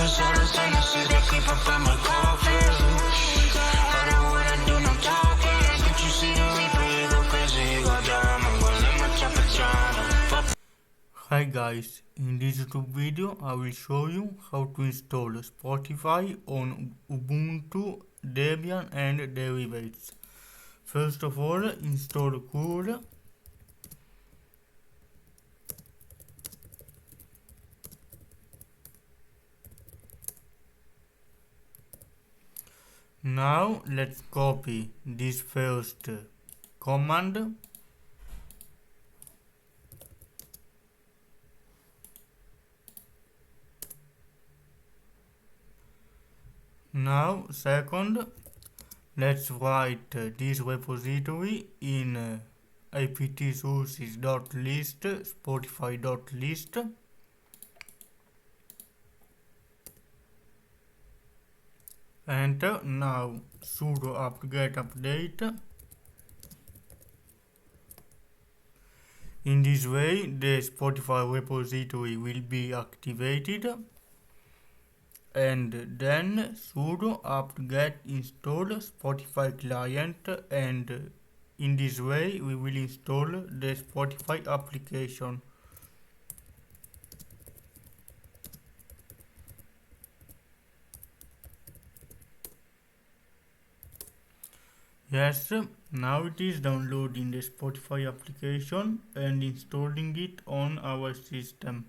just all the sentences that creep up in my coffin. I don't wanna do no talking. Can't you see the reaper? You go crazy, you go dumb. I'm gonna let my temperature. Hi guys, in this YouTube video I will show you how to install Spotify on Ubuntu, Debian and derived. First of all, install curl. Now let's copy this first command. Now second, let's write this repository in apt sources.list spotify.list. Enter. Now sudo apt-get update. In this way the Spotify repository will be activated, and then sudo apt-get install Spotify.Client, and in this way we will install the Spotify application. Yes, now it is downloading the Spotify application and installing it on our system.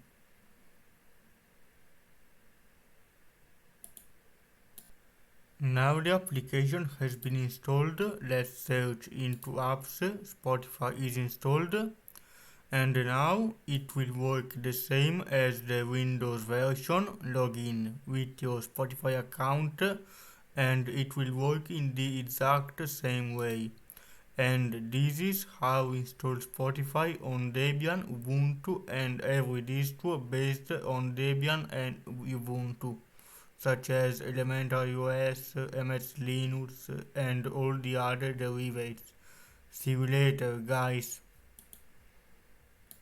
Now the application has been installed. Let's search into apps. Spotify is installed, and now it will work the same as the Windows version. Log in with your Spotify account and it will work in the exact same way. And this is how we install Spotify on Debian, Ubuntu and every distro based on Debian and Ubuntu, such as Elementary OS, MS Linux and all the other derivatives. See you later guys.